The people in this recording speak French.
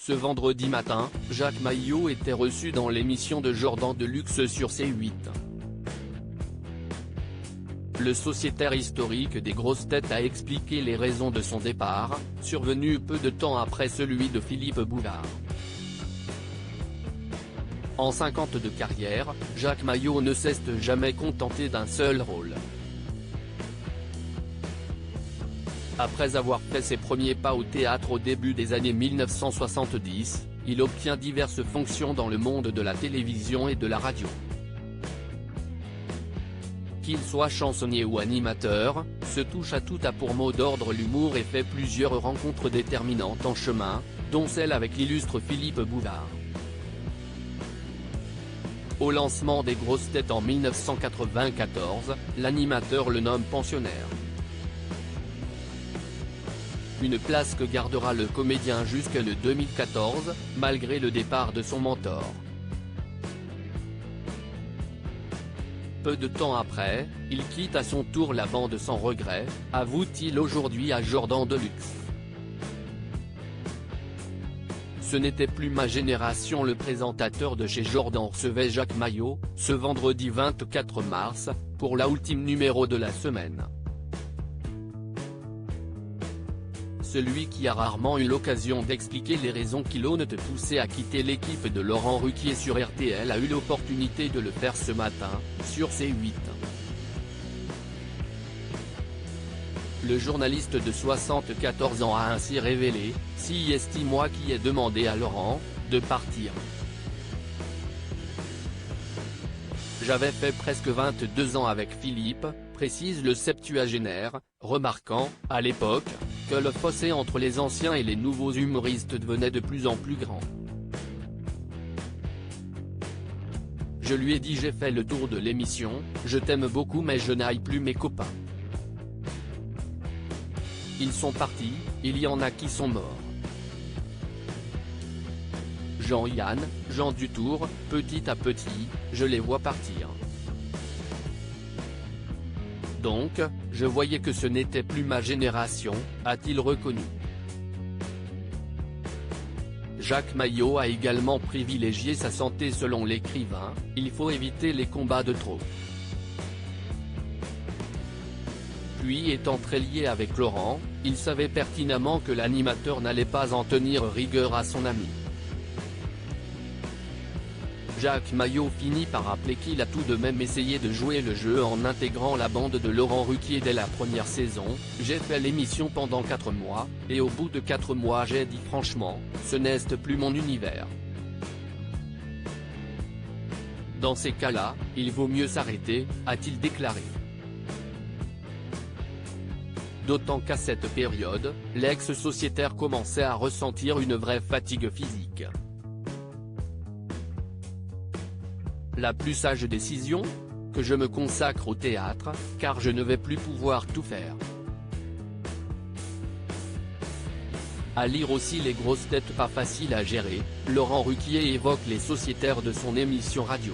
Ce vendredi matin, Jacques Maillot était reçu dans l'émission de Jordan Deluxe sur C8. Le sociétaire historique des grosses têtes a expliqué les raisons de son départ, survenu peu de temps après celui de Philippe Bouvard. En 50 ans de carrière, Jacques Maillot ne s'est jamais contenté d'un seul rôle. Après avoir fait ses premiers pas au théâtre au début des années 1970, il obtient diverses fonctions dans le monde de la télévision et de la radio. Qu'il soit chansonnier ou animateur, ce touche-à-tout a pour mot d'ordre l'humour et fait plusieurs rencontres déterminantes en chemin, dont celle avec l'illustre Philippe Bouvard. Au lancement des grosses têtes en 1994, l'animateur le nomme pensionnaire. Une place que gardera le comédien jusqu'en 2014, malgré le départ de son mentor. Peu de temps après, il quitte à son tour la bande sans regret, avoue-t-il aujourd'hui à Jordan Deluxe. Ce n'était plus ma génération. Le présentateur de chez Jordan recevait Jacques Maillot, ce vendredi 24 mars, pour l'ultime numéro de la semaine. Celui qui a rarement eu l'occasion d'expliquer les raisons qui l'ont poussé à quitter l'équipe de Laurent Ruquier sur RTL a eu l'opportunité de le faire ce matin, sur C8. Le journaliste de 74 ans a ainsi révélé, si estime-moi qui ai demandé à Laurent, de partir. J'avais fait presque 22 ans avec Philippe, précise le septuagénaire, remarquant, à l'époque, que le fossé entre les anciens et les nouveaux humoristes devenait de plus en plus grand. Je lui ai dit: j'ai fait le tour de l'émission, je t'aime beaucoup mais je n'aille plus mes copains. Ils sont partis, il y en a qui sont morts. Jean-Yann, Jean Dutour, petit à petit, je les vois partir. Donc, je voyais que ce n'était plus ma génération, a-t-il reconnu. Jacques Maillot a également privilégié sa santé selon l'écrivain, il faut éviter les combats de trop. Puis étant très lié avec Laurent, il savait pertinemment que l'animateur n'allait pas en tenir rigueur à son ami. Jacques Maillot finit par rappeler qu'il a tout de même essayé de jouer le jeu en intégrant la bande de Laurent Ruquier dès la première saison. J'ai fait l'émission pendant 4 mois, et au bout de 4 mois j'ai dit franchement, ce n'est plus mon univers. Dans ces cas-là, il vaut mieux s'arrêter, a-t-il déclaré. D'autant qu'à cette période, l'ex-sociétaire commençait à ressentir une vraie fatigue physique. La plus sage décision ? Que je me consacre au théâtre, car je ne vais plus pouvoir tout faire. À lire aussi les grosses têtes pas faciles à gérer, Laurent Ruquier évoque les sociétaires de son émission radio.